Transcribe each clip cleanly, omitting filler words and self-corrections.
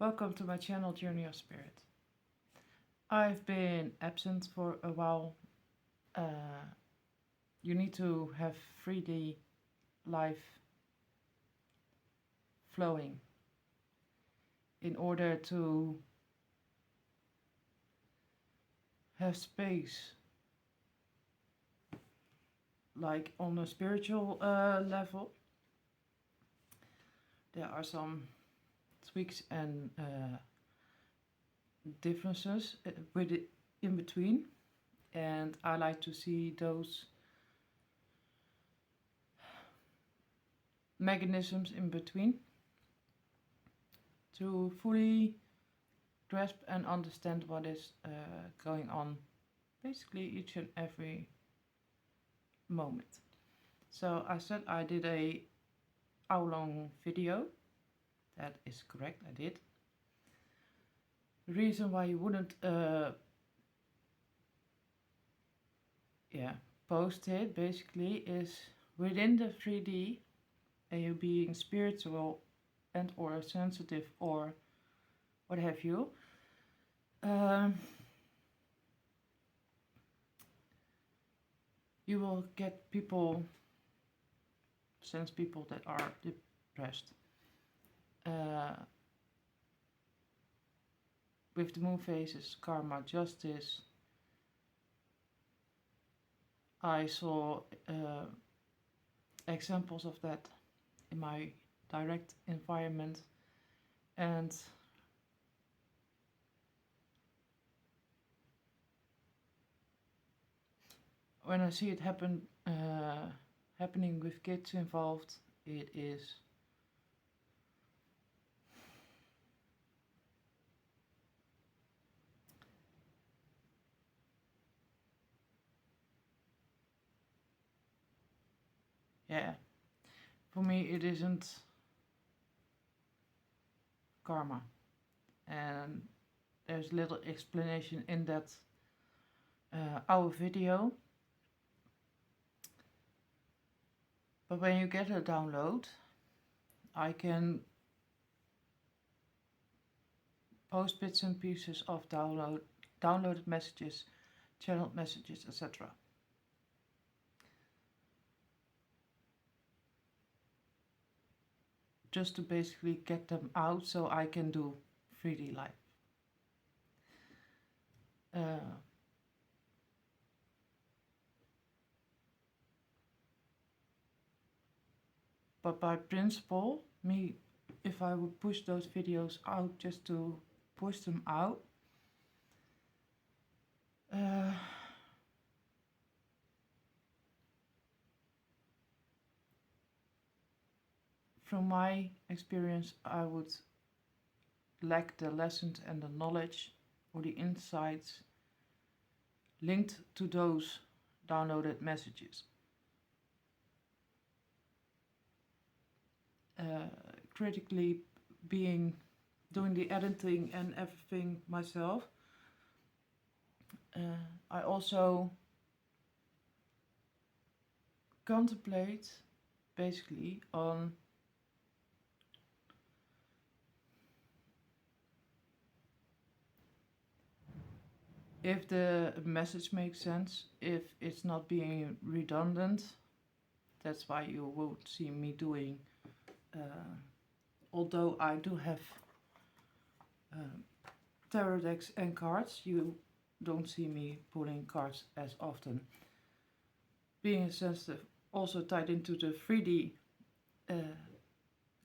Welcome to my channel Journey of Spirit. I've been absent for a while. You need to have 3D life flowing in order to have space, like on a spiritual level. There are some tweaks and differences with it in between, and I like to see those mechanisms in between to fully grasp and understand what is going on basically each and every moment. So I said I did a hour-long video. That is correct, I did. The reason why you wouldn't post it basically is within the 3D and you being spiritual and or sensitive or what have you, you will get people, sense people that are depressed. With the moon phases, karma, justice, I saw examples of that in my direct environment, and when I see it happening with kids involved, it is for me it isn't karma, and there's little explanation in that our video. But when you get a download, I can post bits and pieces of downloaded messages, channeled messages, etc. Just to basically get them out so I can do 3D live. But by principle, if I would push those videos out just to push them out, from my experience, I would lack the lessons and the knowledge or the insights linked to those downloaded messages. Critically doing the editing and everything myself, I also contemplate basically on if the message makes sense, if it's not being redundant. That's why you won't see me doing, although I do have tarot decks and cards, you don't see me pulling cards as often. Being sensitive also tied into the 3D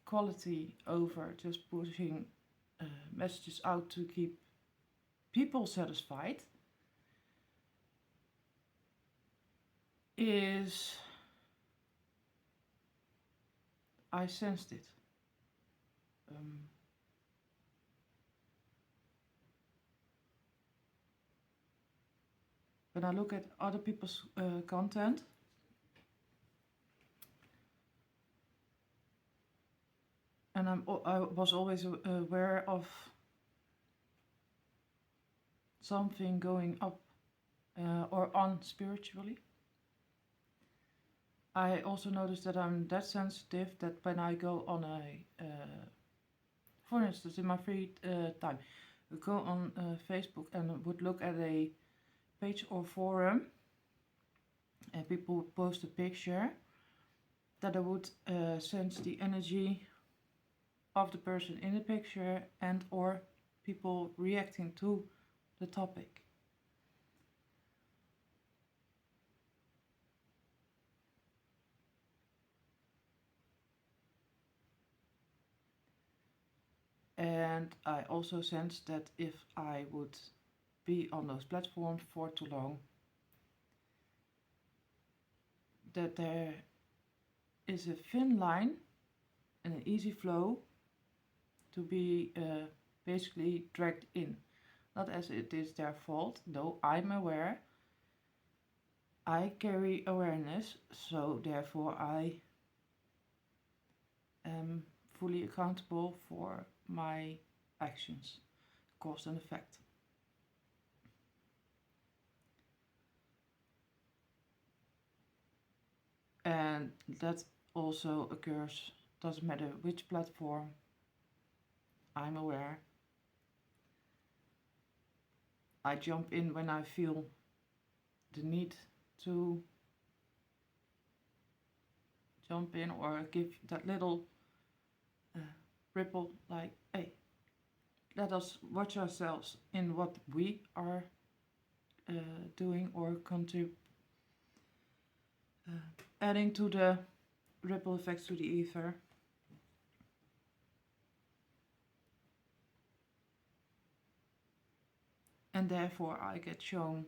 quality over just pushing messages out to keep people satisfied is I sensed it. When I look at other people's content, and I was always aware of something going up or on spiritually. I also noticed that I'm that sensitive that when I go on a for instance, in my free time, I go on Facebook and would look at a page or forum, and people would post a picture, that I would sense the energy of the person in the picture and or people reacting to the topic. And I also sense that if I would be on those platforms for too long, that there is a thin line and an easy flow to be basically dragged in. Not as it is their fault, though I'm aware. I carry awareness, so therefore I am fully accountable for my actions, cause and effect. And that also occurs, doesn't matter which platform, I'm aware. I jump in when I feel the need to jump in or give that little ripple, like, hey, let us watch ourselves in what we are doing or adding to the ripple effects to the ether. And therefore I get shown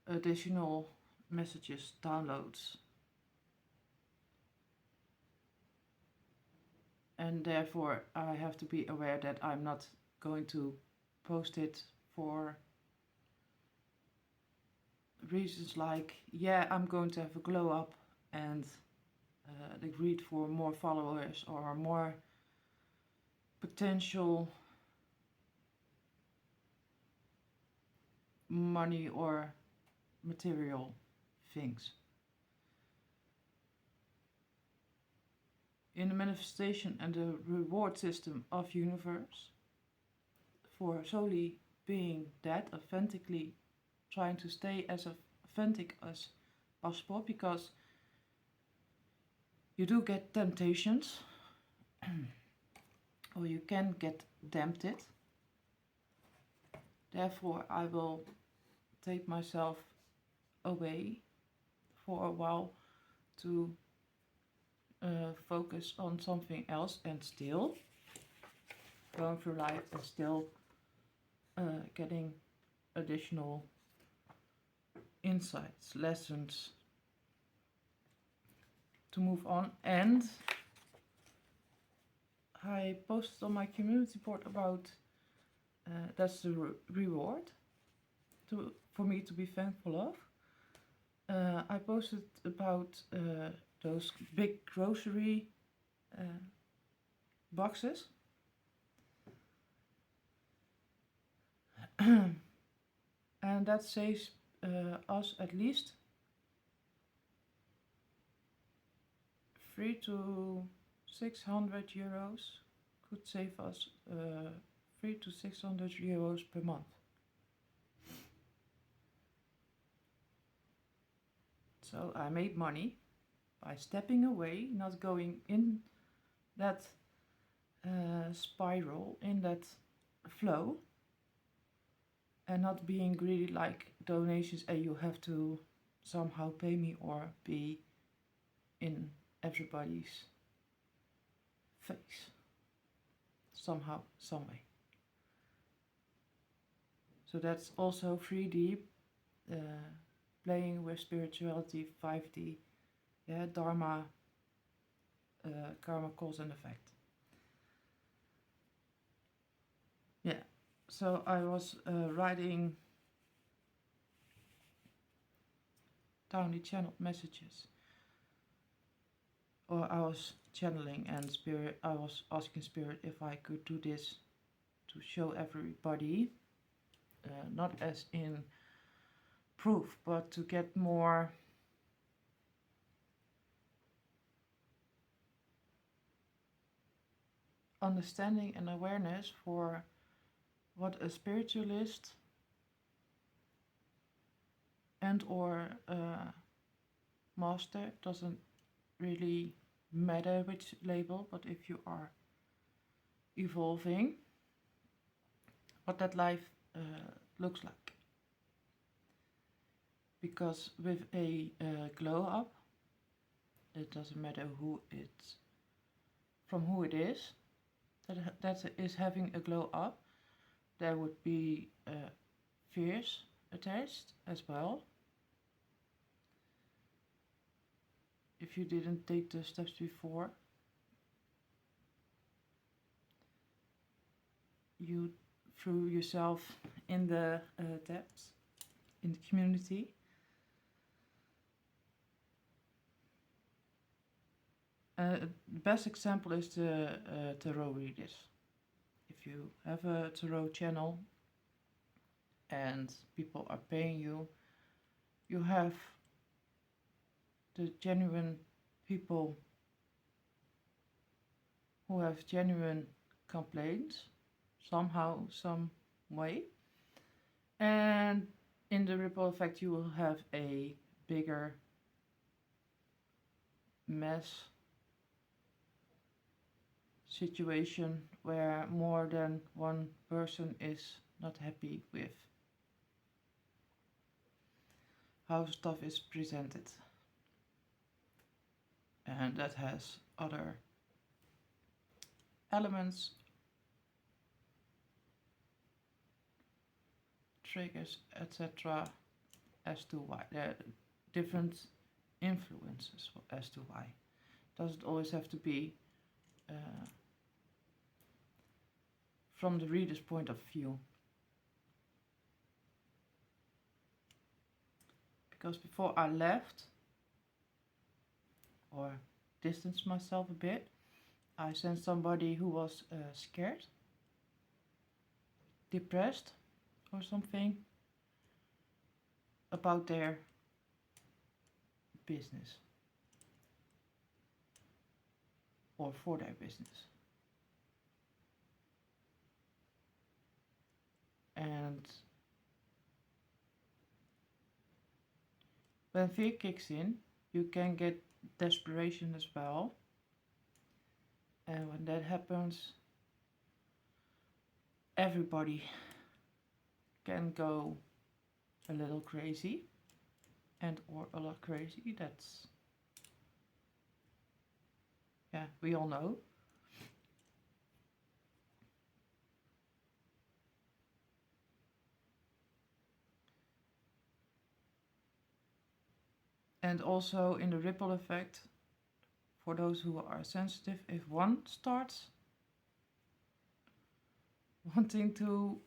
additional messages, downloads. And therefore I have to be aware that I'm not going to post it for reasons like, yeah, I'm going to have a glow up and the greed for more followers or more potential money or material things. In the manifestation and the reward system of universe, for solely being that, authentically trying to stay as authentic as possible, because you do get temptations or you can get tempted. Therefore I will take myself away for a while to focus on something else, and still going through life and still getting additional insights, lessons to move on. And I posted on my community board about that's the reward for me to be thankful of. I posted about those big grocery boxes. And that saves us at least 300 to 600 euros, could save us 300 to 600 euros per month. So I made money by stepping away, not going in that spiral, in that flow, and not being greedy like donations and you have to somehow pay me or be in everybody's face somehow, some way. So that's also 3D, playing with spirituality, 5D, yeah, Dharma, karma, cause and effect. Yeah, so I was writing down the channeled messages, or I was channeling, and spirit, I was asking spirit if I could do this to show everybody, not as in proof, but to get more understanding and awareness for what a spiritualist and or a master, doesn't really matter which label, but if you are evolving, what that life looks like. Because with a glow up, it doesn't matter who it's from, who it is that is having a glow up, there would be fears attached as well. If you didn't take the steps before, you threw yourself in the depths, in the community. The best example is the tarot readers. If you have a tarot channel and people are paying you, you have the genuine people who have genuine complaints somehow, some way, and in the ripple effect you will have a bigger mess situation where more than one person is not happy with how stuff is presented. And that has other elements, triggers, etc. as to why. There are different influences as to why. Doesn't always have to be from the reader's point of view. Because before I left, or distanced myself a bit, I sent somebody who was scared, depressed or something about their business or for their business. And when fear kicks in, you can get desperation as well. And when that happens, everybody can go a little crazy and or a lot crazy. That's, yeah, we all know. And also in the ripple effect, for those who are sensitive, if one starts wanting to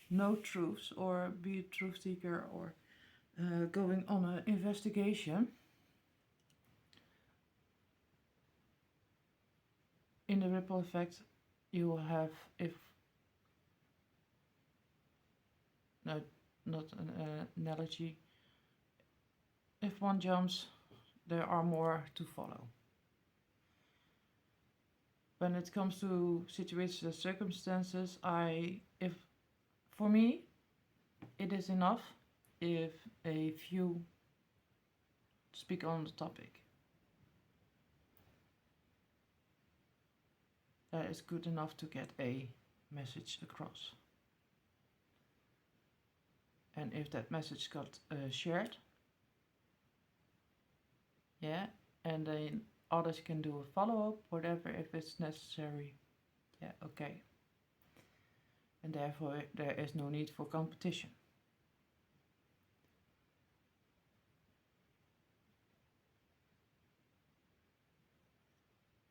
know truths or be a truth seeker or going on an investigation, in the ripple effect you will have, if no, not an analogy, if one jumps, there are more to follow. When it comes to situations and circumstances, for me, it is enough if a few speak on the topic. That is good enough to get a message across. And if that message got shared, yeah, and then others can do a follow-up, whatever, if it's necessary, yeah, okay. And therefore there is no need for competition.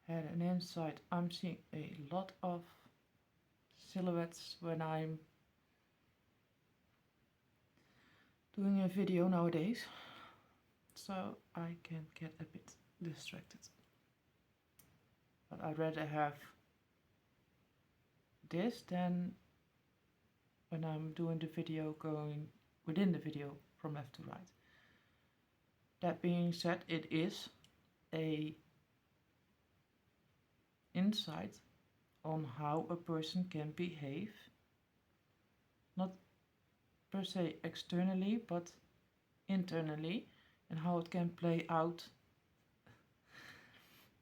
Had an insight. I'm seeing a lot of silhouettes when I'm doing a video nowadays, so I can get a bit distracted. But I'd rather have this than when I'm doing the video going within the video from left to right. That being said, it is a insight on how a person can behave, not per se externally, but internally, and how it can play out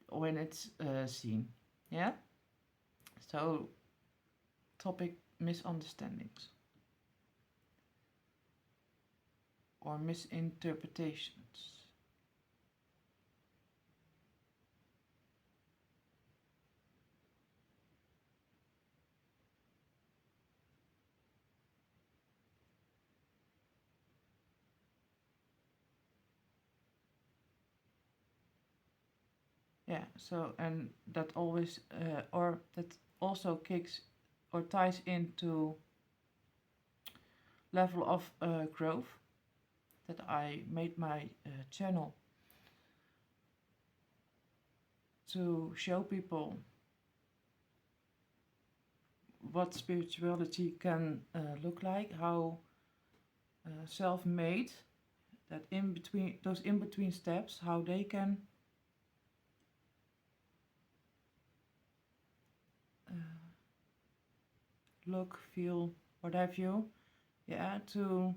when it's seen. Yeah? So, topic misunderstandings or misinterpretations. Yeah, so and that always or that also kicks or ties into level of growth, that I made my channel to show people what spirituality can look like, how self-made, that in between those in between steps, how they can look, feel, what have you, yeah, to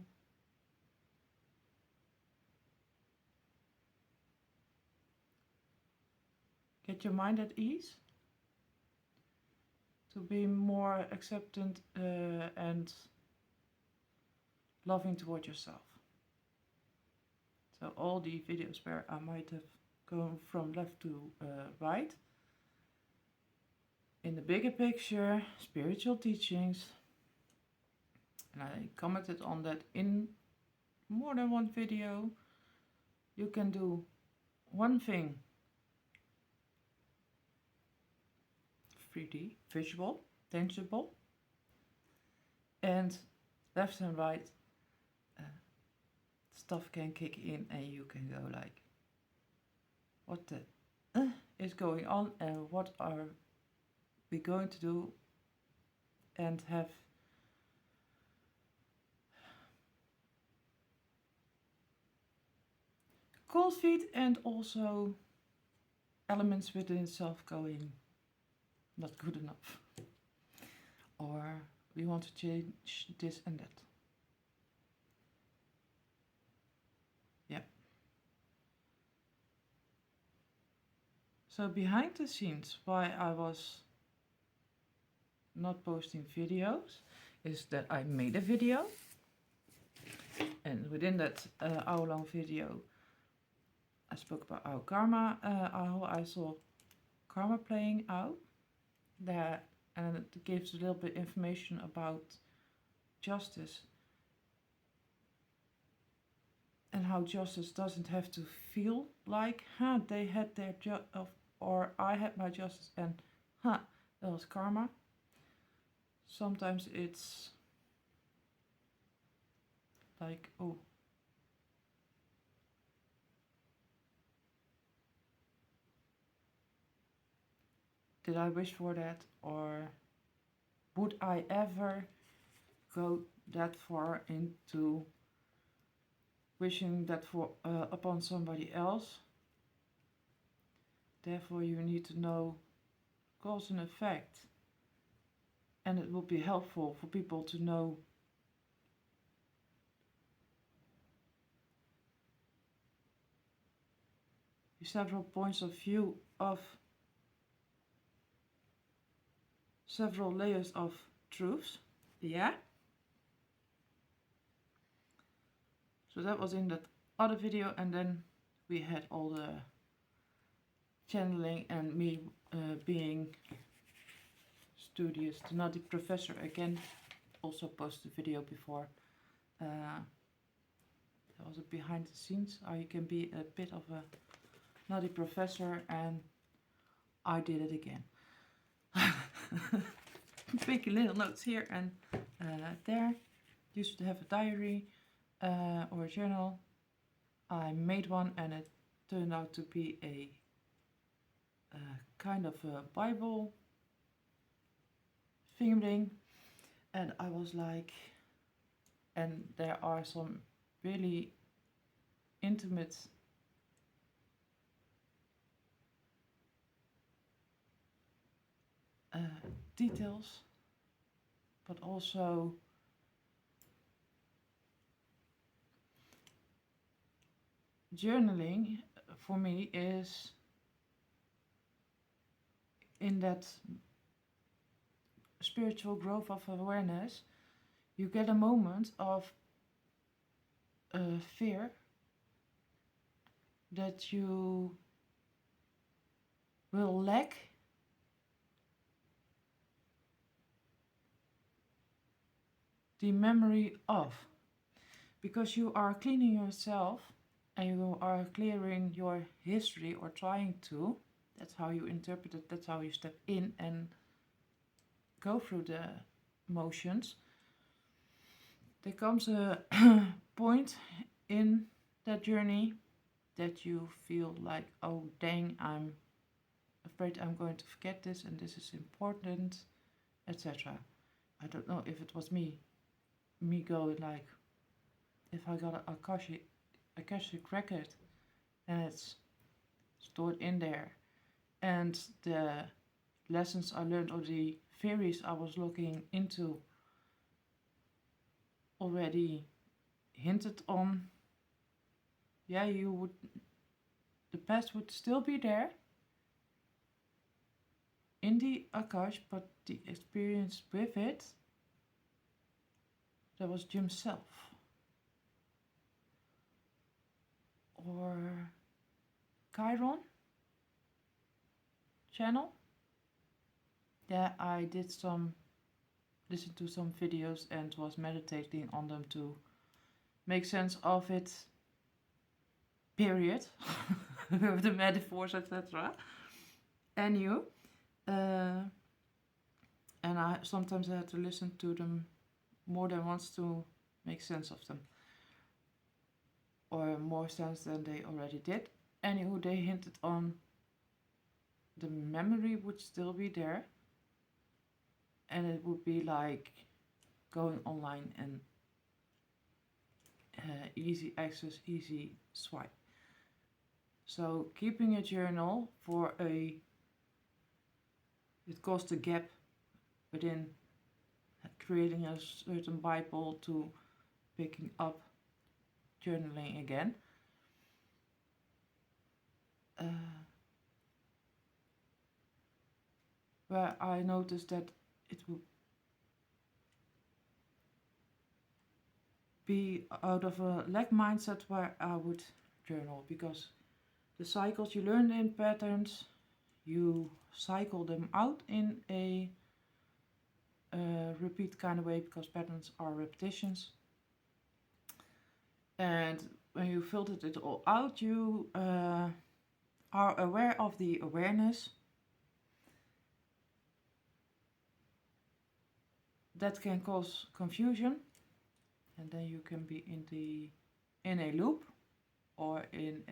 get your mind at ease, to be more acceptant and loving toward yourself. So all the videos where I might have gone from left to right, in the bigger picture, spiritual teachings, and I commented on that in more than one video. You can do one thing 3D, visual, tangible, and left and right stuff can kick in and you can go like, what the is going on and what are we going to do, and have cold feet and also elements within self going not good enough, or we want to change this and that. Yeah. So behind the scenes, why I was not posting videos is that I made a video, and within that hour-long video I spoke about how karma, how I saw karma playing out there, and it gives a little bit information about justice and how justice doesn't have to feel like, they had their or I had my justice and that was karma. Sometimes it's like, oh, did I wish for that, or would I ever go that far into wishing that for upon somebody else? Therefore you need to know cause and effect, and it will be helpful for people to know several points of view of several layers of truths. Yeah. So that was in that other video, and then we had all the channeling and me being studious. The Naughty Professor again also posted a video before. That was a behind the scenes, how you can be a bit of a naughty professor, and I did it again. Making little notes here and there. Used to have a diary or a journal. I made one and it turned out to be a kind of a Bible thing, and I was like, and there are some really intimate details, but also journaling for me is in that spiritual growth of awareness. You get a moment of fear that you will lack the memory of, because you are cleaning yourself and you are clearing your history, or trying to. That's how you interpret it, that's how you step in and go through the motions. There comes a point in that journey that you feel like, oh dang, I'm afraid I'm going to forget this and this is important, etc. I don't know if it was me going like, if I got a Akashic record and it's stored in there, and the lessons I learned or the theories I was looking into already hinted on, yeah, the past would still be there in the Akash, but the experience with it, that was Jim's self. Or Chiron channel. Yeah, I did listen to some videos and was meditating on them to make sense of it, period, with the metaphors, etc. And you. And I sometimes had to listen to them more than once to make sense of them, or more sense than they already did. Anywho, they hinted on the memory would still be there, and it would be like going online and easy access, easy swipe. So keeping a journal for it caused a gap within creating a certain Bible to picking up journaling again. Where I noticed that it would be out of a lack mindset where I would journal, because the cycles you learn in patterns, you cycle them out in a repeat kind of way, because patterns are repetitions. And when you filtered it all out, you are aware of the awareness. That can cause confusion, and then you can be in a loop, or in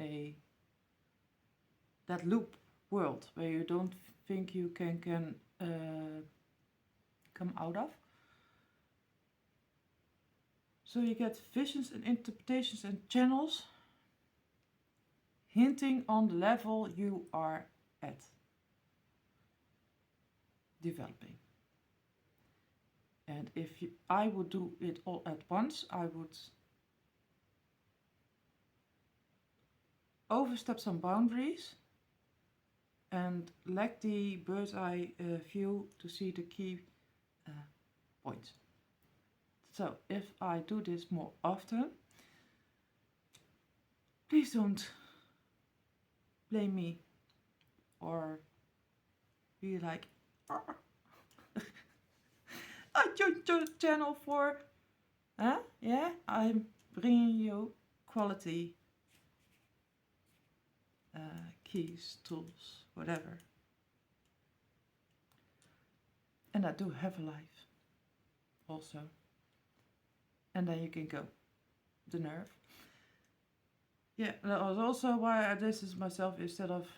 that loop world where you don't think you can come out of. So you get visions and interpretations and channels hinting on the level you are at developing. And if I would do it all at once, I would overstep some boundaries and lack the bird's eye view to see the key points. So if I do this more often, please don't blame me or be like, I joined your channel for, yeah, I'm bringing you quality keys, tools, whatever. And I do have a life also. And then you can go. The nerve. Yeah, that was also why I distance myself instead of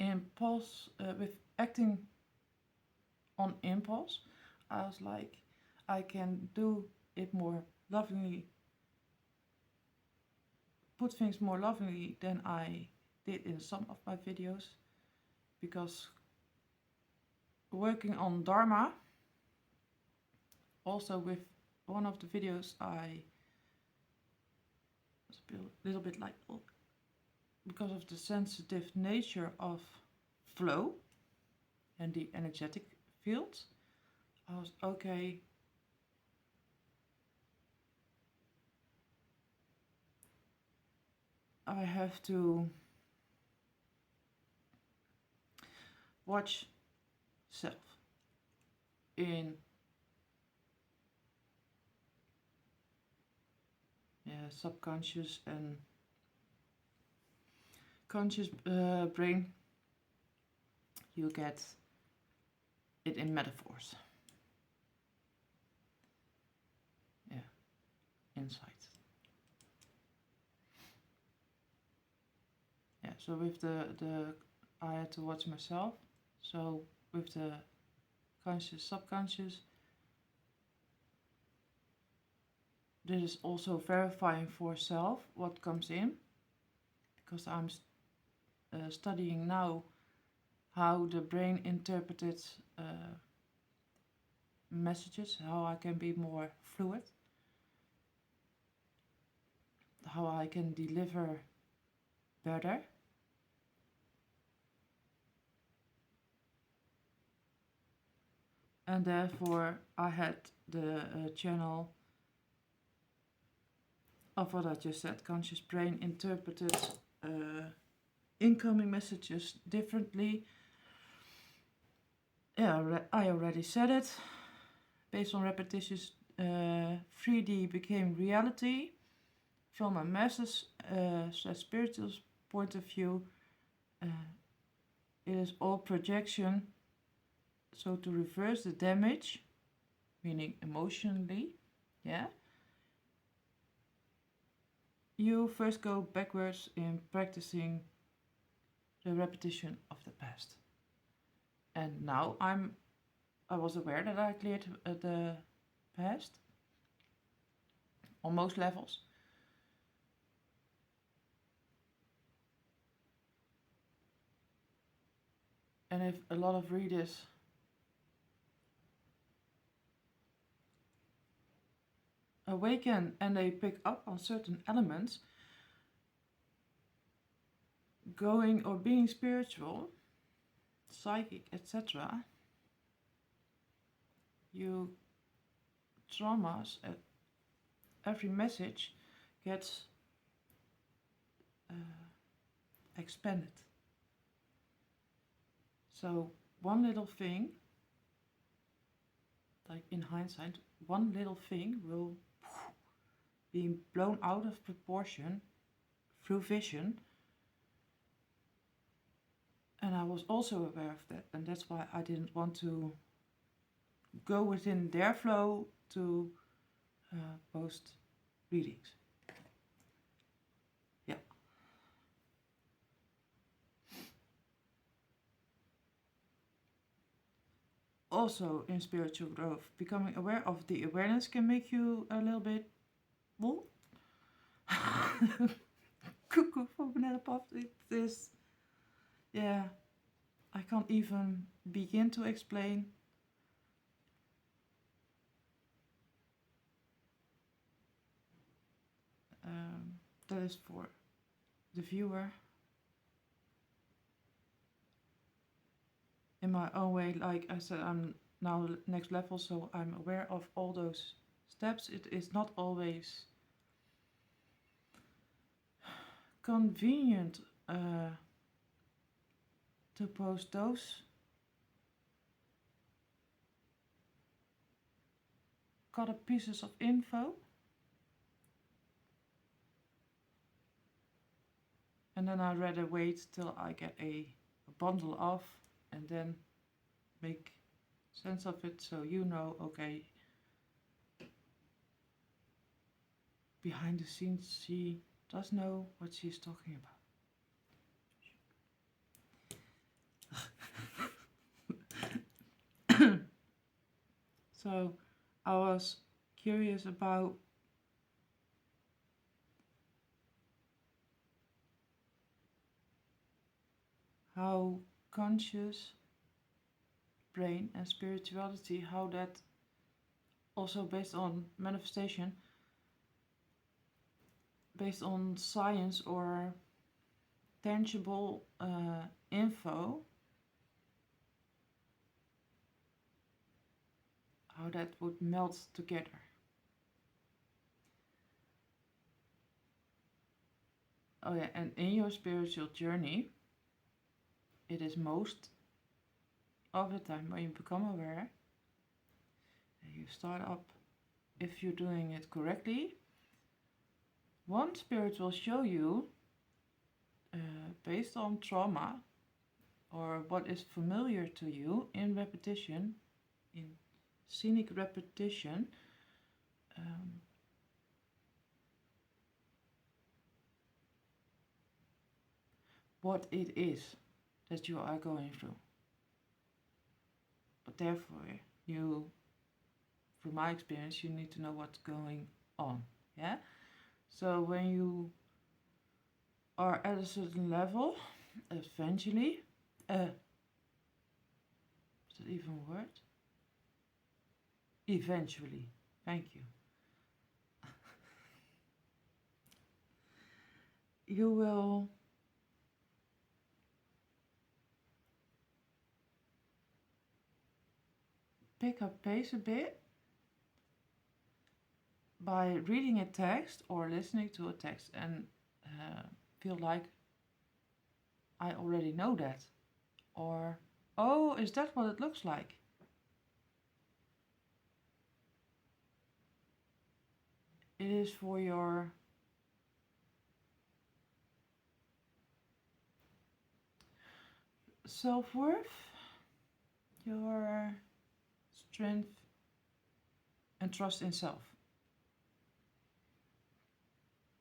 impulse, with acting on impulse. I was like, I can do it more lovingly, put things more lovingly than I did in some of my videos, because working on Dharma. Also with one of the videos I was a little bit like, because of the sensitive nature of flow and the energetic fields, I was okay. I have to watch self in subconscious and conscious brain. You get it in metaphors. Insight. So with the I had to watch myself. So with the conscious, subconscious, this is also verifying for self what comes in, because I'm studying now how the brain interpreted messages, how I can be more fluid, how I can deliver better. And therefore I had the channel of what I just said. Conscious brain interpreted incoming messages differently. I already said it. Based on repetitions, 3D became reality. From a master's spiritual point of view, it is all projection. So to reverse the damage, meaning emotionally, you first go backwards in practicing the repetition of the past. And now I was aware that I cleared the past on most levels. And if a lot of readers awaken and they pick up on certain elements, going or being spiritual, psychic, etc., you traumas, every message gets expanded. So one little thing, like in hindsight, one little thing will be blown out of proportion through vision. And I was also aware of that, and that's why I didn't want to go within their flow to post readings. Also in spiritual growth, becoming aware of the awareness can make you a little bit cuckoo for banana pop. It is, I can't even begin to explain. That is for the viewer. In my own way, like I said, I'm now next level, so I'm aware of all those steps. It is not always convenient to post those cut pieces of info. And then I'd rather wait till I get a bundle of and then make sense of it, so you know, okay, behind the scenes she does know what she's talking about. So I was curious about how conscious brain and spirituality, how that also based on manifestation, based on science or tangible info, how that would melt together. Oh yeah, and in your spiritual journey, it is most of the time when you become aware, and you start up, if you're doing it correctly, one spirit will show you, based on trauma or what is familiar to you in repetition, in scenic repetition, what it is that you are going through. But therefore, you, from my experience, you need to know what's going on. Yeah? So when you are at a certain level, eventually, is that even a word? Eventually, thank you. You will pick up pace a bit by reading a text or listening to a text and feel like, I already know that. Or, oh, is that what it looks like? It is for your self-worth, your strength and trust in self.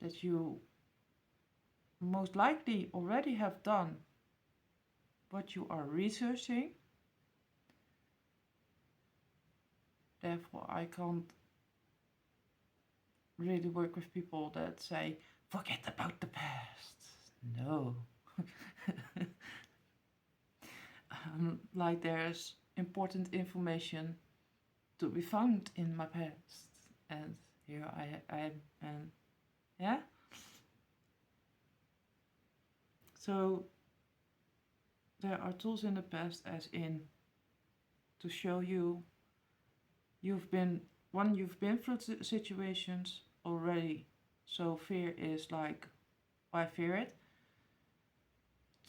That you most likely already have done what you are researching. Therefore, I can't really work with people that say, forget about the past. No. Like there's important information to be found in my past. And here I am, and yeah. So there are tools in the past, as in to show you you've been through situations already. So fear is like, why fear it?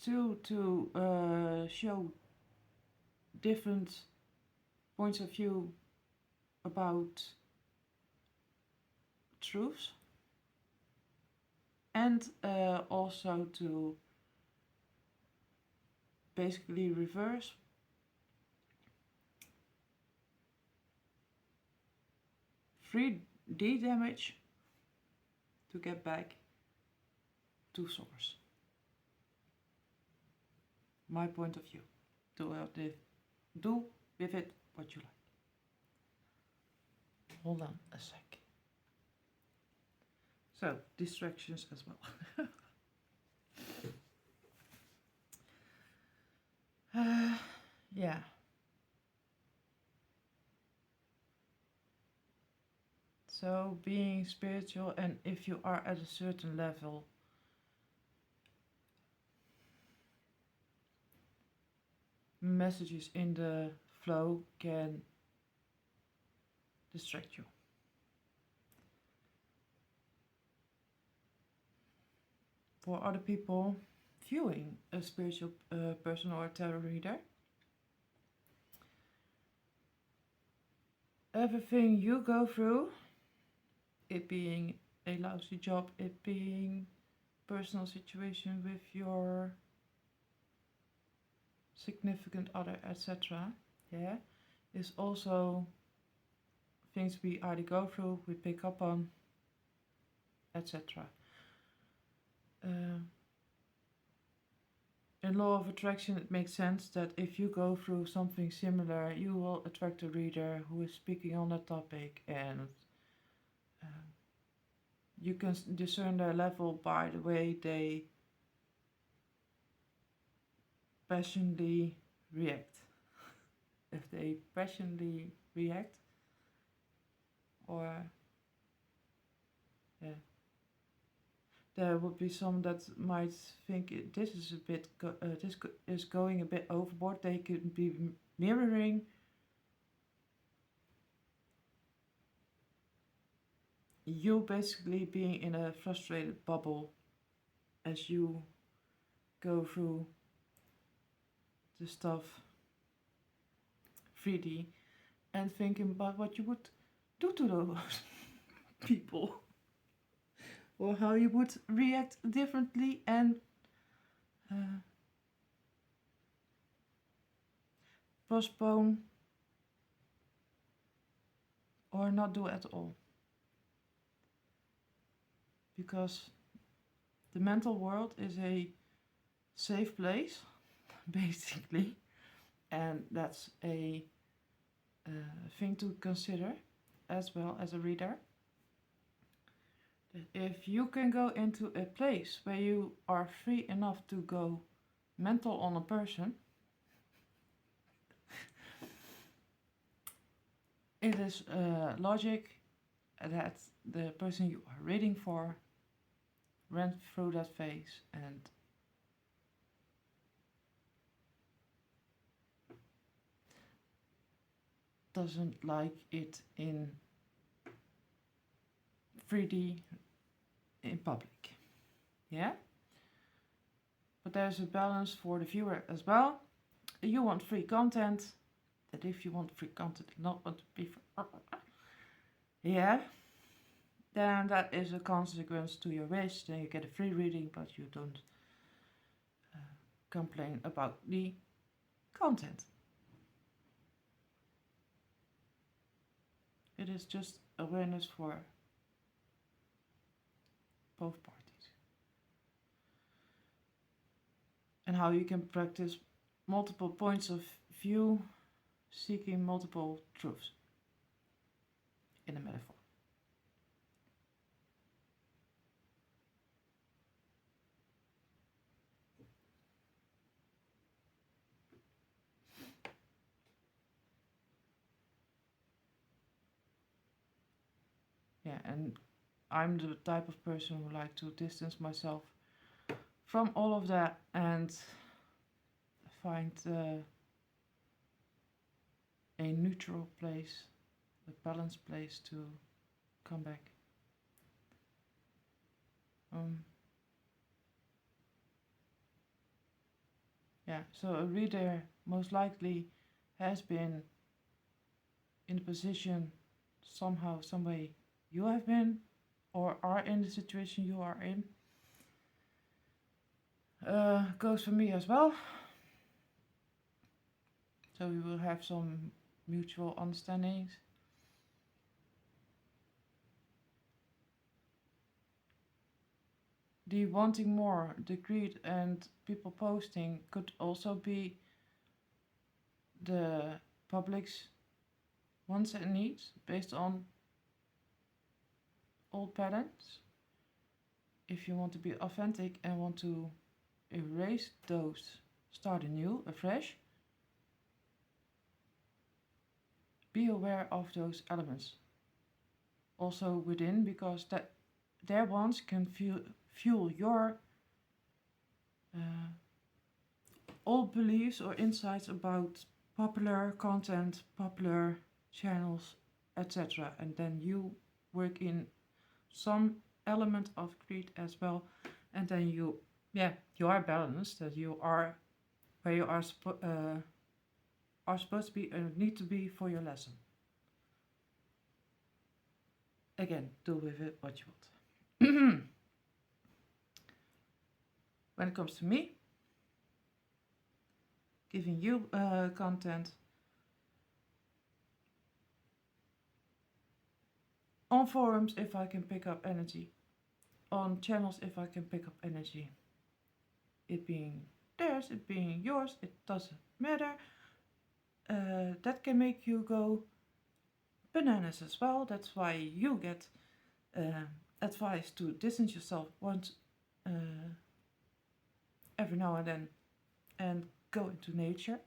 To show different points of view about truths, and also to basically reverse free damage to get back to source. My point of view. Do with it what you like. Hold on a sec. So, distractions as well. Yeah. So, being spiritual, and if you are at a certain level, messages in the flow can distract you. For other people viewing a spiritual person or a tarot reader, everything you go through, it being a lousy job, it being personal situation with your significant other, etc., yeah, is also things we either go through, we pick up on, etc. In law of attraction, it makes sense that if you go through something similar, you will attract a reader who is speaking on that topic, and you can discern their level by the way they passionately react. if they passionately react, or yeah, there would be some that might think this is a bit is going a bit overboard. They could be mirroring you basically being in a frustrated bubble as you go through the stuff 3D and thinking about what you would do to those people, or how you would react differently and postpone or not do at all. Because the mental world is a safe place, basically, and that's a thing to consider as well as a reader. That if you can go into a place where you are free enough to go mental on a person, it is logic that the person you are reading for went through that phase and doesn't like it in 3D in public. Yeah? But there's a balance for the viewer as well. You want free content. That if you want free content, not want to be yeah, then that is a consequence to your wish. Then you get a free reading, but you don't complain about the content. It is just awareness for both parties. And how you can practice multiple points of view, seeking multiple truths in a metaphor. Yeah, and I'm the type of person who like to distance myself from all of that and find a neutral place, a balanced place to come back. Yeah, so a reader most likely has been in the position somehow, some way you have been, or are in the situation you are in. Goes for me as well. So we will have some mutual understandings. The wanting more, the greed, and people posting could also be the public's wants and needs based on old patterns. If you want to be authentic and want to erase those, start anew, afresh, be aware of those elements also within, because that their wants can fuel your old beliefs or insights about popular content, popular channels, etc. And then you work in some element of greed as well, and then you are balanced, that you are where you are supposed to be and need to be for your lesson. Again, do with it what you want. When it comes to me, giving you content on forums if I can pick up energy, on channels if I can pick up energy, it being theirs, it being yours, it doesn't matter. That can make you go bananas as well. That's why you get advice to distance yourself once every now and then and go into nature.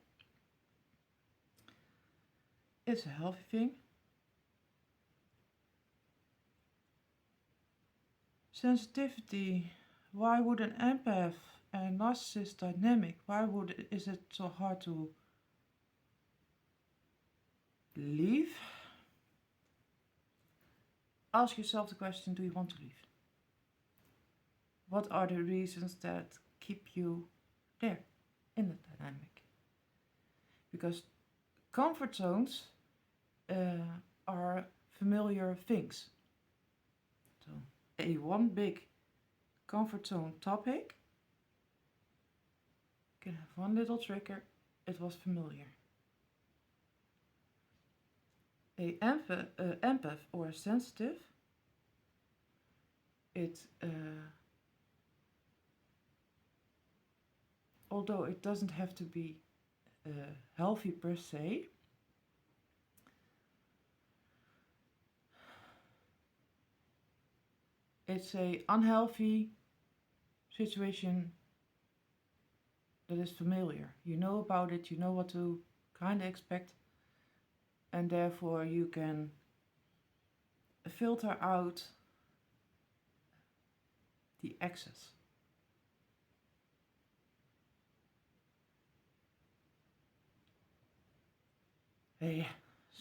It's a healthy thing. Sensitivity. Why would an empath and narcissist dynamic, is it so hard to leave? Ask yourself the question, do you want to leave? What are the reasons that keep you there in the dynamic? Because comfort zones are familiar things. So one big comfort zone topic can have one little trigger, it was familiar. A empath or a sensitive, although it doesn't have to be healthy per se, it's a unhealthy situation that is familiar. You know about it, you know what to kind of expect, and therefore you can filter out the excess. Yeah.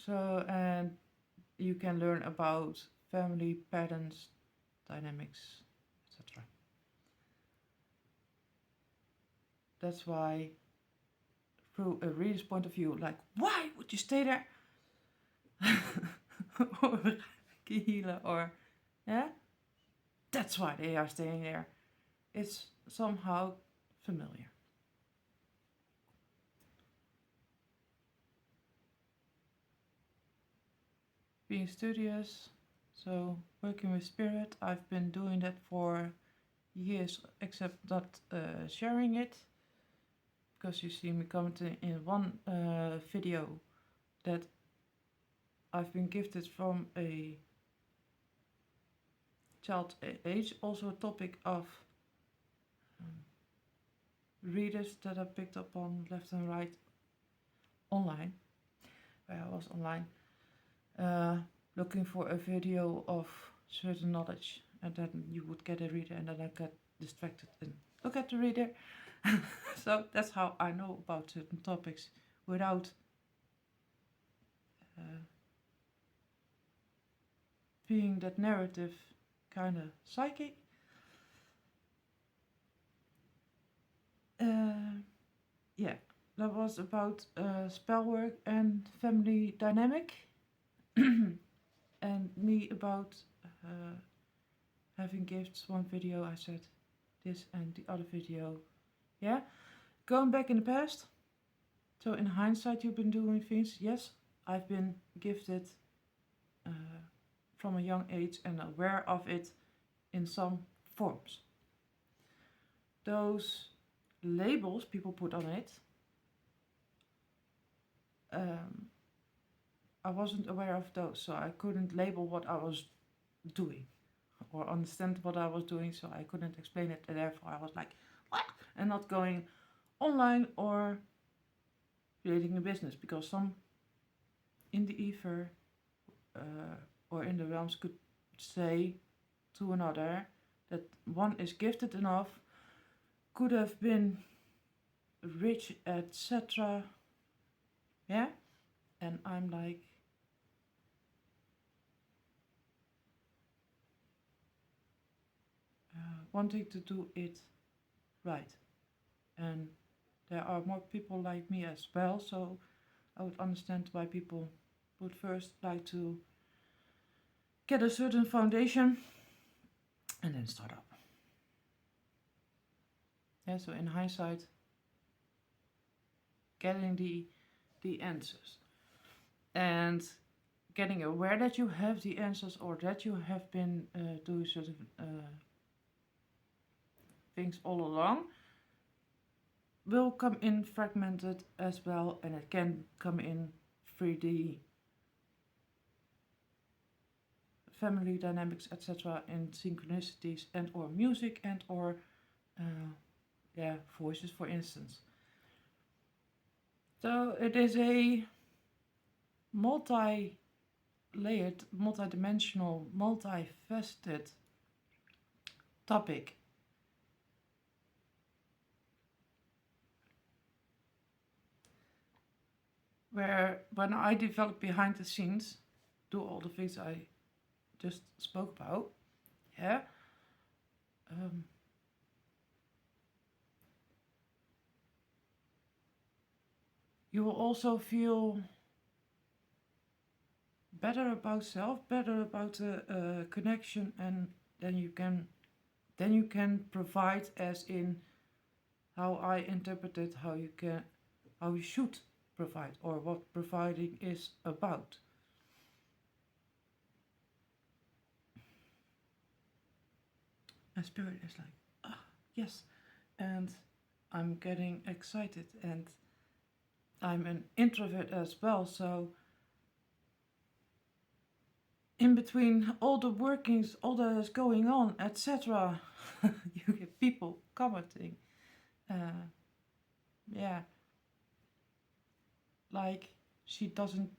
So, and you can learn about family patterns, dynamics, etc. That's why, through a reader's point of view, like, why would you stay there? Or healer, or yeah, that's why they are staying there. It's somehow familiar. Being studious, so working with spirit, I've been doing that for years, except not sharing it, because you see me commenting in one video that I've been gifted from a child age, also a topic of readers that I picked up on left and right online, where I was online looking for a video of certain knowledge, and then you would get a reader, and then I got distracted and look at the reader. So that's how I know about certain topics without being that narrative kind of psychic. Yeah, that was about spell work and family dynamic. And me about having gifts. One video I said this, and the other video, yeah, going back in the past. So in hindsight, you've been doing things. Yes, I've been gifted from a young age and aware of it in some forms. Those labels people put on it, I wasn't aware of those, so I couldn't label what I was doing or understand what I was doing, so I couldn't explain it, and therefore I was like, what? And not going online or creating a business, because some in the ether or in the realms could say to another that one is gifted enough, could have been rich, etc. Yeah? And I'm like, wanting to do it right. And there are more people like me as well, so I would understand why people would first like to get a certain foundation and then start up. Yeah, so in hindsight, getting the answers and getting aware that you have the answers, or that you have been doing certain things all along, will come in fragmented as well, and it can come in 3D family dynamics, etc., in synchronicities and or music and or voices, for instance. So it is a multi-layered, multi-dimensional, multifaceted topic. Where when I develop behind the scenes, do all the things I just spoke about, yeah, you will also feel better about self, better about the connection, and then you can provide, as in how I interpreted how you should provide, or what providing is about. My spirit is like, yes, and I'm getting excited, and I'm an introvert as well, so in between all the workings, all that is going on, etc., you get people commenting. Yeah, like she doesn't.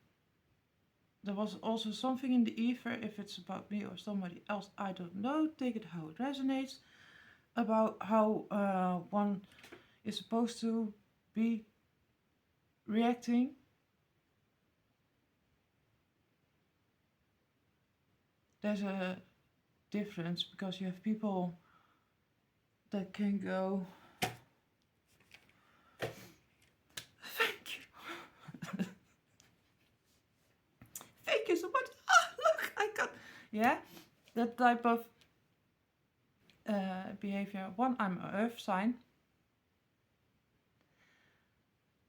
There was also something in the ether, if it's about me or somebody else, I don't know, take it how it resonates, about how one is supposed to be reacting. There's a difference because you have people that can go, thank you. Thank you so much. Look, I got, yeah, that type of behavior. One, I'm an earth sign.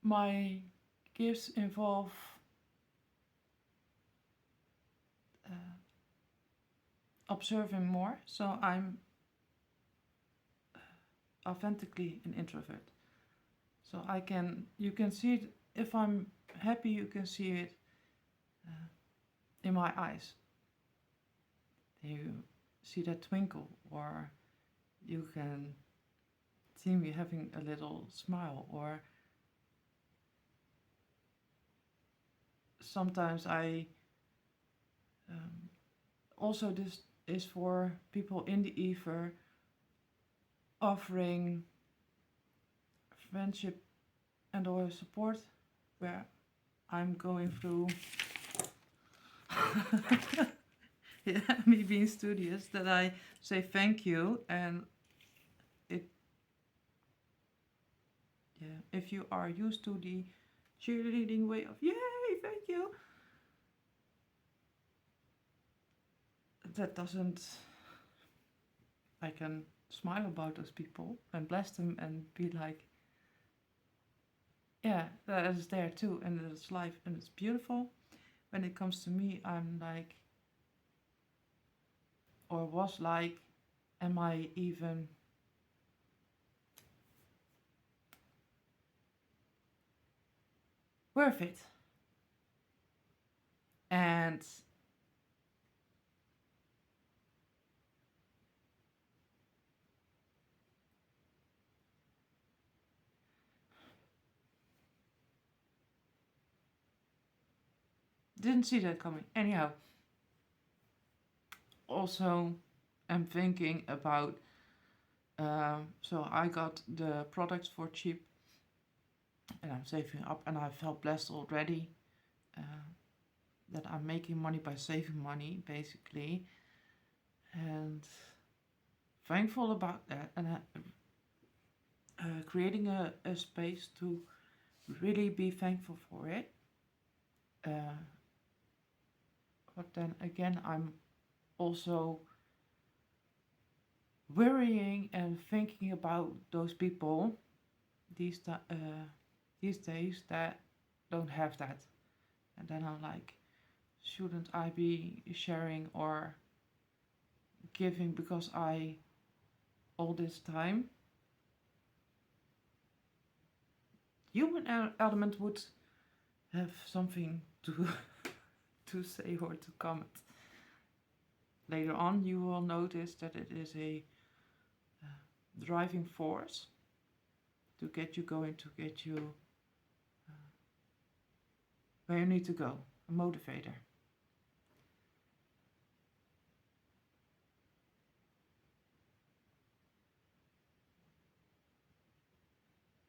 My gifts involve observing more, so I'm authentically an introvert. So you can see it, if I'm happy, you can see it in my eyes. You see that twinkle, or you can see me having a little smile, or sometimes I also, this is for people in the ether, offering friendship and or support where I'm going through yeah, me being studious, that I say thank you, and if you are used to the cheerleading way of yay, thank you, that doesn't, I can smile about those people and bless them and be like, yeah, that is there too, and it's life and it's beautiful. When it comes to me, I'm like, or was like, am I even worth it? And didn't see that coming. Anyhow, also I'm thinking about, so I got the products for cheap, and I'm saving up, and I felt blessed already that I'm making money by saving money, basically, and thankful about that, and creating a space to really be thankful for it. But then again, I'm also worrying and thinking about those people these days that don't have that. And then I'm like, shouldn't I be sharing or giving, because I, all this time, human element would have something to to say or to comment. Later on, you will notice that it is a driving force to get you going, to get you where you need to go. a motivator.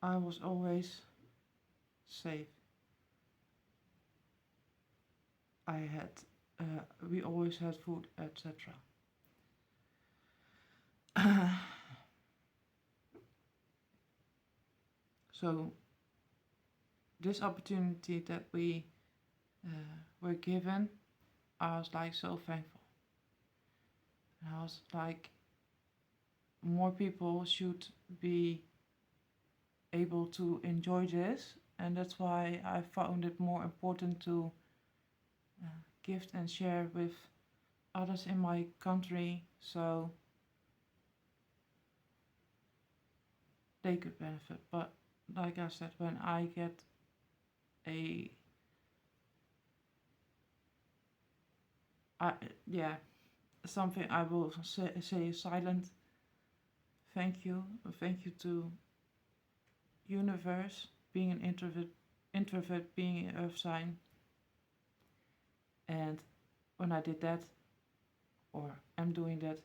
I was always safe. We always had food, etc. So this opportunity that we were given, I was like so thankful. And I was like, more people should be able to enjoy this, and that's why I found it more important to gift and share with others in my country so they could benefit. But like I said, when I get a yeah, something, I will say a silent thank you. Thank you to universe, being an introvert being an earth sign. And when I did that, or am doing that,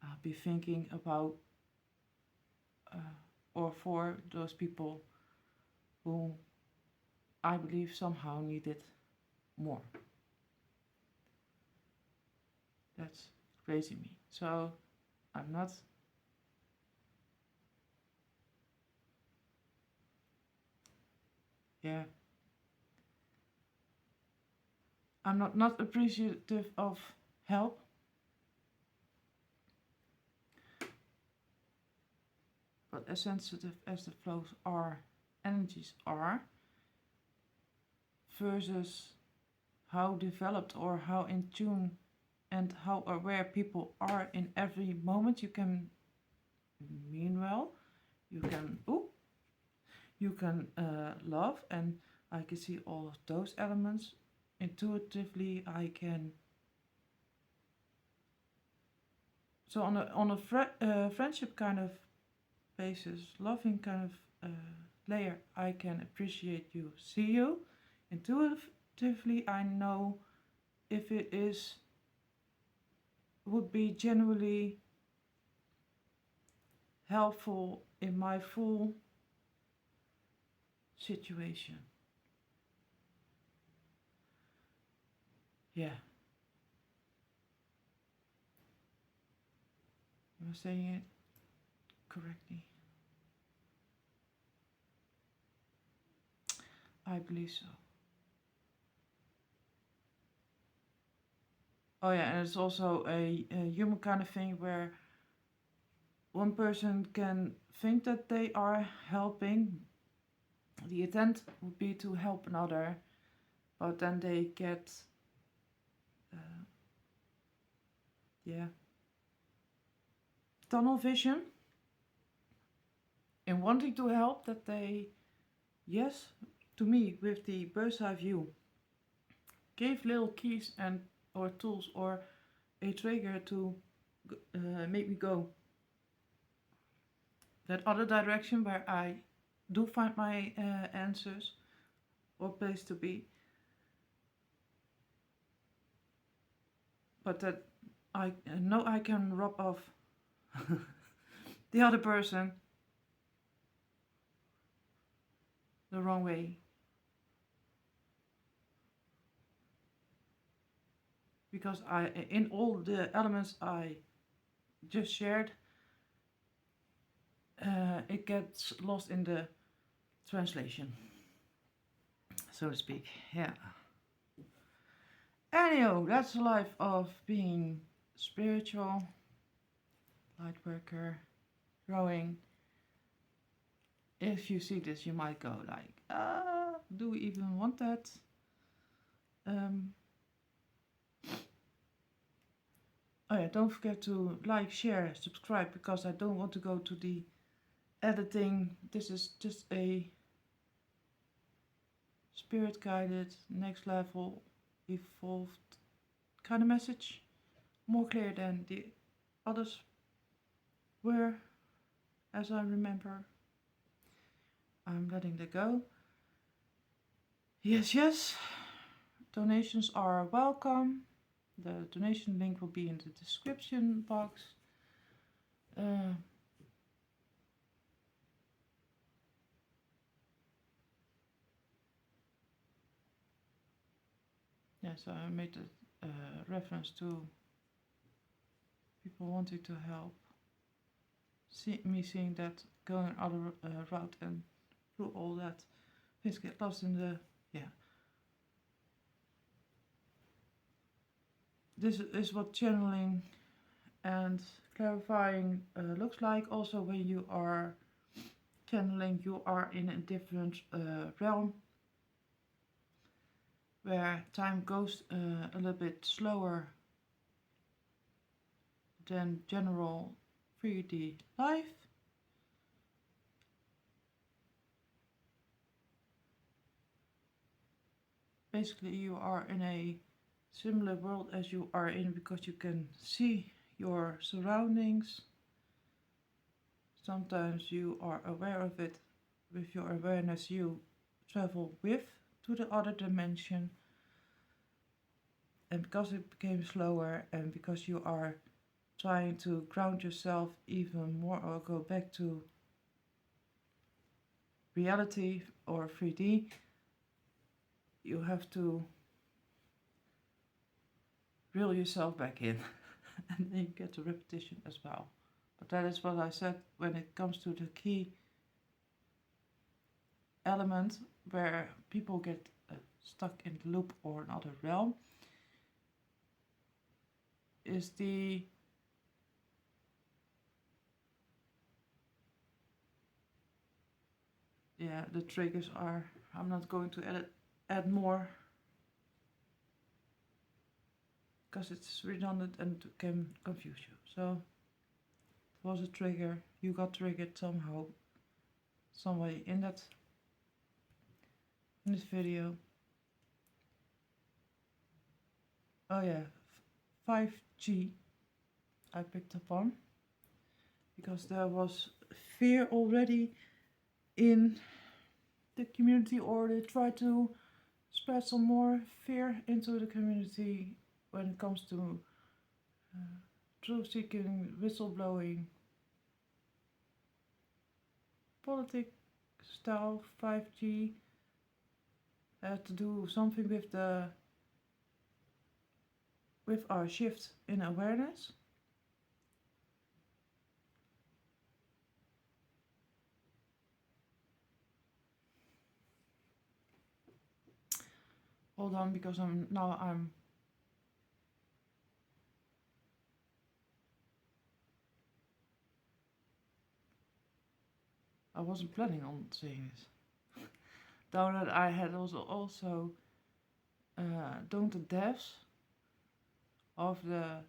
I'll be thinking about or for those people who I believe somehow need it more. That's crazy me. So I'm not I'm not appreciative of help, but as sensitive as the flows are, energies are, versus how developed or how in tune and how aware people are in every moment. You can mean well, you can love, and I can see all of those elements. Intuitively, I can. So on a friendship kind of basis, loving kind of layer, I can appreciate you, see you. Intuitively, I know if it would be genuinely helpful in my full situation. Yeah. Am I saying it correctly? I believe so. Oh yeah, and it's also a human kind of thing where one person can think that they are helping. The intent would be to help another, but then they get, tunnel vision in wanting to help, that they, yes, to me, with the bird's eye view, gave little keys and or tools or a trigger to make me go that other direction where I do find my answers or place to be, but that I know I can rub off the other person the wrong way, because in all the elements I just shared, it gets lost in the translation, so to speak. Yeah. Anyhow, that's the life of being spiritual, light worker, growing. If you see this, you might go like, do we even want that? Oh yeah, don't forget to like, share, subscribe, because I don't want to go to the editing. This is just a spirit guided, next level, evolved kind of message. More clear than the others were, as I remember. I'm letting that go. Yes, Donations are welcome. The donation link will be in the description box. Yeah, so I made a reference to people wanting to help. Seeing that going other route and through all that, things get lost in the, yeah. This is what channeling and clarifying looks like. Also, when you are channeling, you are in a different realm where time goes a little bit slower than general 3D life. Basically, you are in a similar world as you are in because you can see your surroundings. Sometimes you are aware of it. With your awareness, you travel with to the other dimension. And because it became slower and because you are trying to ground yourself even more or go back to reality or 3D, you have to reel yourself back in and then you get the repetition as well. But that is what I said when it comes to the key element where people get stuck in the loop or another realm is the triggers are, I'm not going to add more because it's redundant and it can confuse you. So it was a trigger, you got triggered somehow, some way in this video. Oh yeah, 5G I picked up on because there was fear already in the community, or they try to spread some more fear into the community when it comes to truth-seeking, whistleblowing, politics style 5G. Had to do something with our shift in awareness. Hold on, because I wasn't planning on saying this. Down that I had also done the deaths of the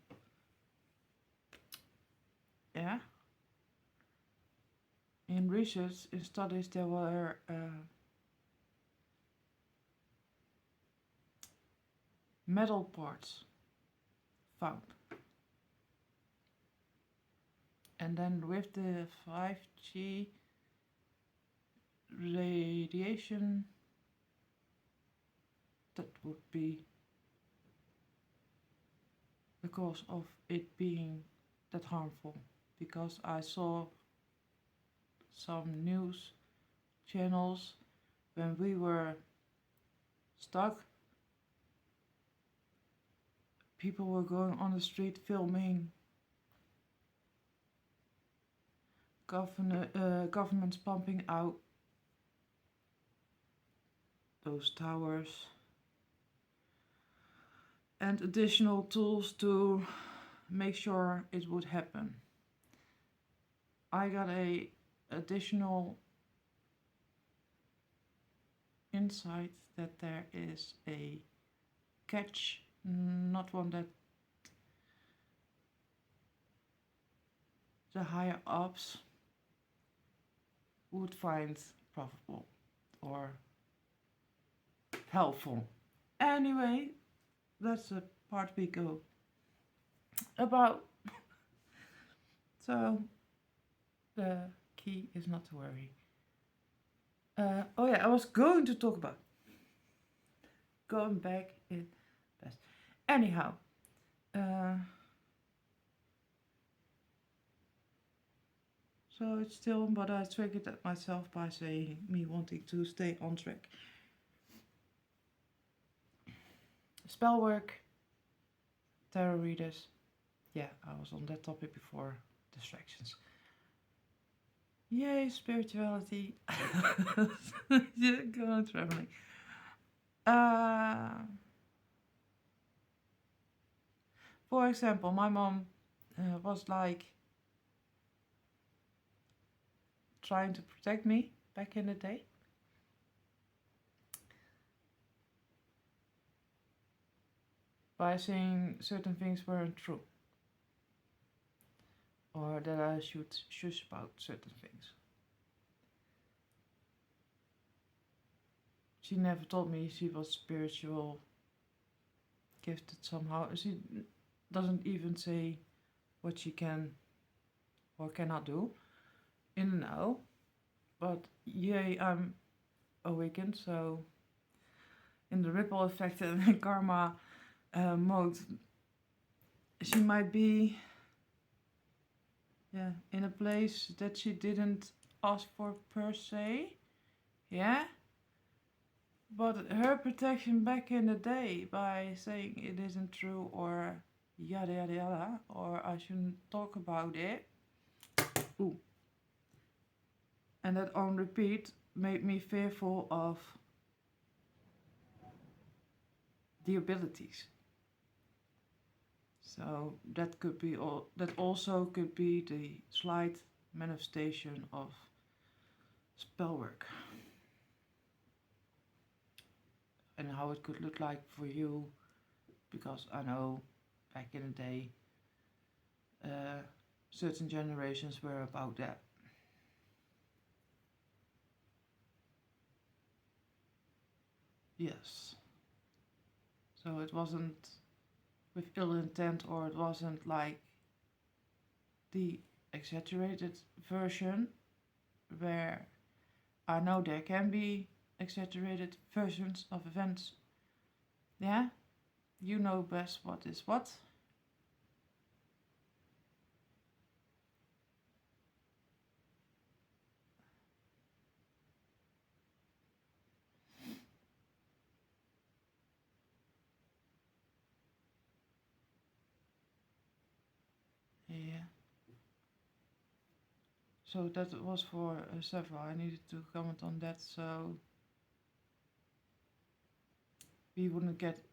in research, in studies, there were metal parts found. And then with the 5G radiation, that would be the cause of it being that harmful. Because I saw some news channels when we were stuck, people were going on the street filming governments pumping out those towers and additional tools to make sure it would happen. I got a additional insight that there is a catch, not one that the higher ups would find profitable or helpful. Anyway, that's the part we go about. So the key is not to worry. Oh yeah, I was going to talk about going back in past. Anyhow, so it's still, but I triggered at myself by saying me wanting to stay on track. Spell work, tarot readers. Yeah, I was on that topic before. Distractions. Yay, spirituality. Yeah, go on traveling. For example, my mom was like trying to protect me back in the day. By saying certain things weren't true. Or that I should shush about certain things. She never told me she was spiritual, gifted somehow. She doesn't even say what she can or cannot do in the now. But yay, I'm awakened, so in the ripple effect and karma mode, she might be in a place that she didn't ask for per se. Yeah? But her protection back in the day by saying it isn't true or yada yada yada, or I shouldn't talk about it. Ooh. And that on repeat made me fearful of the abilities. So that could be that also could be the slight manifestation of spell work. And how it could look like for you, because I know back in the day certain generations were about that. Yes. So it wasn't with ill intent, or it wasn't like the exaggerated version, where I know there can be exaggerated versions of events. Yeah? You know best what is what. Yeah. So that was for several. I needed to comment on that, so we wouldn't get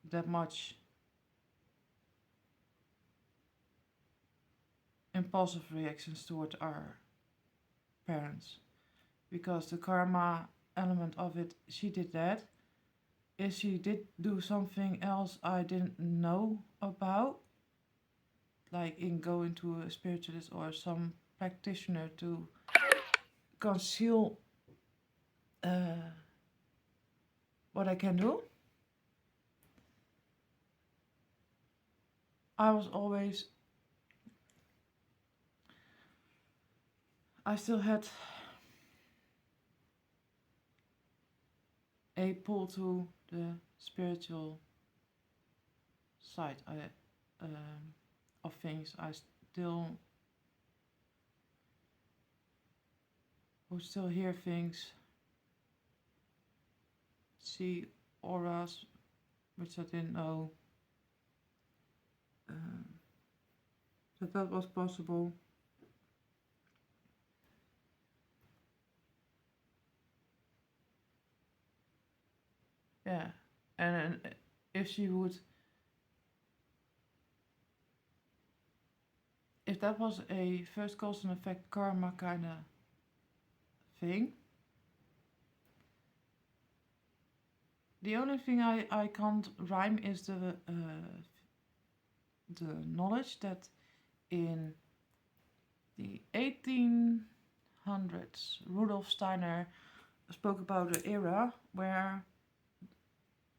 that much impulsive reactions toward our parents, because the karma element of it, she did that. If she did do something else I didn't know about, like in going to a spiritualist or some practitioner to conceal what I can do, I still had a pull to the spiritual side of things. I still would still hear things, see auras, which I didn't know that was possible. Yeah, and if she would, if that was a first cause and effect karma kind of thing, the only thing I can't rhyme is the knowledge that in the 1800s, Rudolf Steiner spoke about an era where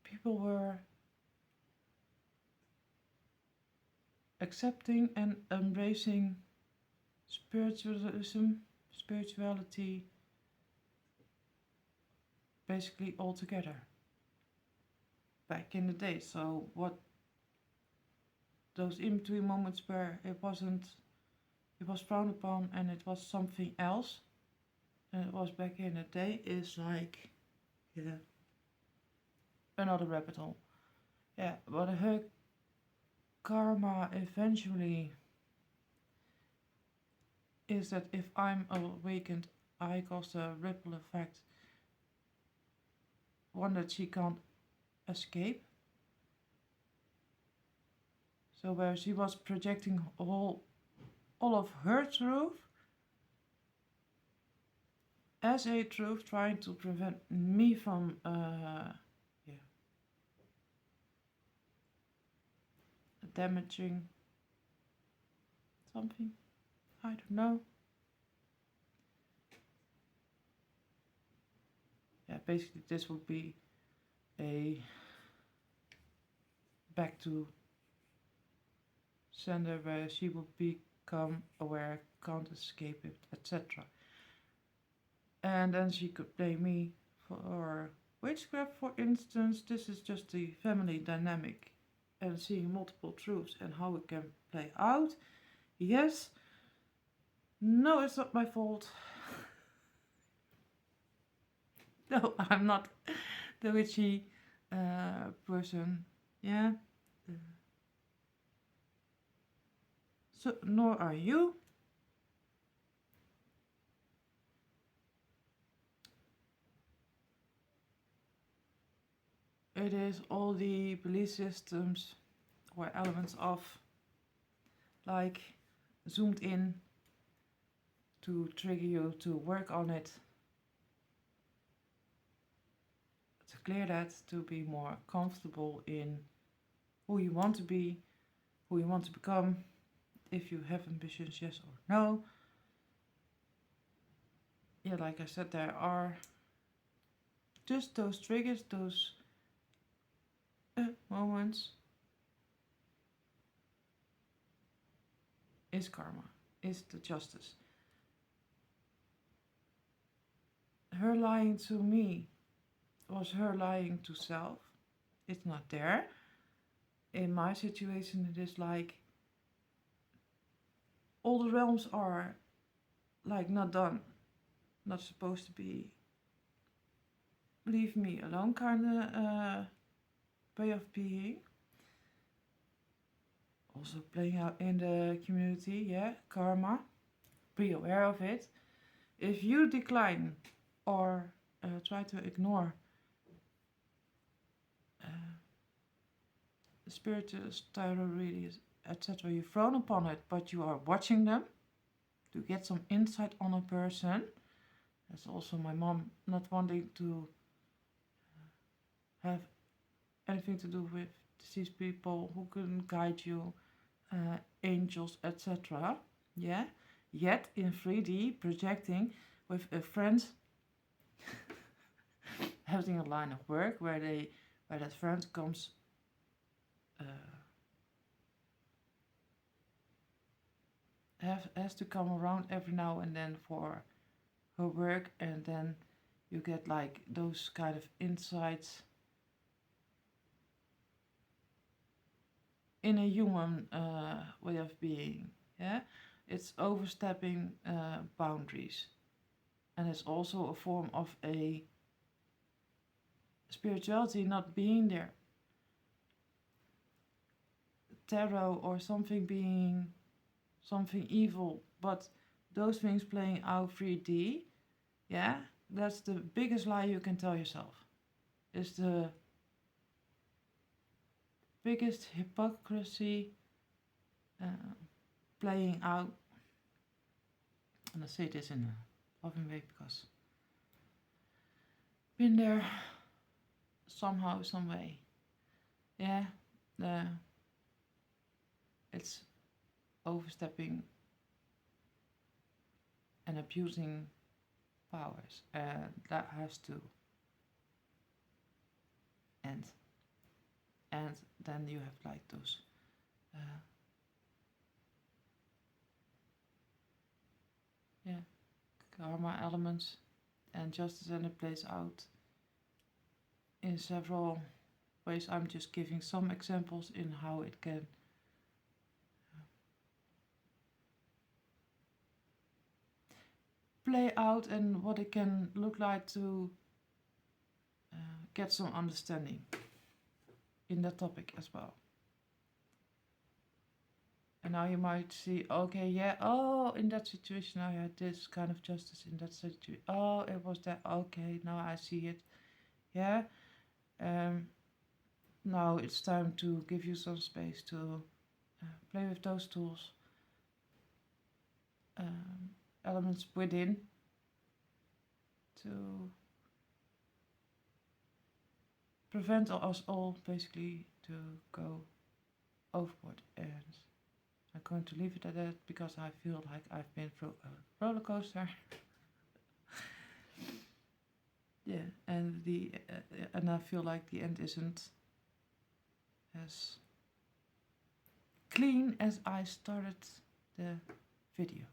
people were accepting and embracing spirituality basically all together back in the day. So what those in-between moments where it was frowned upon and it was something else, and it was back in the day, is like, yeah, another rabbit hole. Yeah, but her karma eventually is that if I'm awakened, I cause a ripple effect, one that she can't escape. So where she was projecting all of her truth as a truth, trying to prevent me from damaging something. I don't know. Yeah, basically this would be a back to sender where she would become aware, can't escape it, etc. And then she could blame me for witchcraft, for instance. This is just the family dynamic and seeing multiple truths and how it can play out. Yes. No, it's not my fault. No, I'm not the witchy person. Yeah. So, nor are you. It is all the belief systems or elements of, like, zoomed in to trigger you to work on it, to clear that, to be more comfortable in who you want to be, who you want to become, if you have ambitions, yes or no. Yeah, like I said, there are just those triggers, those moments is karma, is the justice. Her lying to me was her lying to self. It's not there. In my situation, it is like all the realms are like not done, not supposed to be. Leave me alone, kind of way of being. Also playing out in the community, yeah, karma. Be aware of it. If you decline or try to ignore spirituals, tarot readings, etc., you frown upon it, but you are watching them to get some insight on a person. That's also my mom not wanting to have anything to do with deceased people who couldn't guide you, angels, etc. Yeah, yet in 3D projecting with a friend having a line of work where that friend comes has to come around every now and then for her work, and then you get like those kind of insights in a human way of being. Yeah, it's overstepping boundaries, and it's also a form of a spirituality not being there. Tarot or something being something evil, but those things playing out 3D, yeah, that's the biggest lie you can tell yourself. It's the biggest hypocrisy playing out. And I say this in a loving way because been there somehow, some way. Yeah, it's overstepping and abusing powers, and that has to end. And then you have like those karma elements and justice, and it plays out in several ways. I'm just giving some examples in how it can play out and what it can look like to get some understanding in that topic as well. And now you might see, okay, yeah, oh, in that situation I had this kind of justice in that situation. Oh, it was that, okay, now I see it. Yeah. Now it's time to give you some space to play with those tools, elements within, to prevent us all basically to go overboard. And I'm going to leave it at that because I feel like I've been through a roller coaster. Yeah, and I feel like the end isn't as clean as I started the video.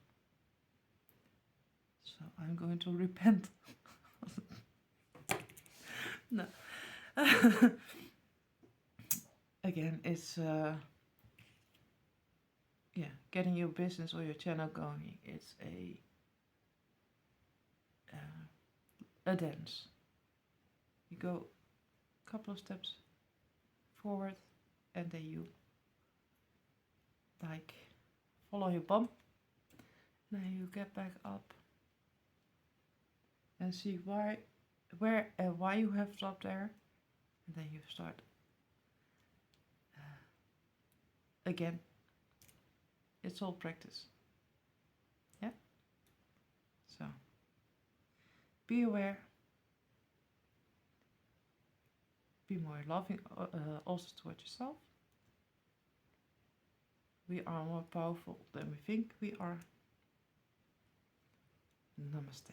So I'm going to repent. No. Again, it's getting your business or your channel going. It's a dance. You go a couple of steps forward and then you like follow your bump. Then you get back up and see where and why you have stopped there, and then you start again. It's all practice. Yeah. So be aware. Be more loving also towards yourself. We are more powerful than we think we are. Namaste.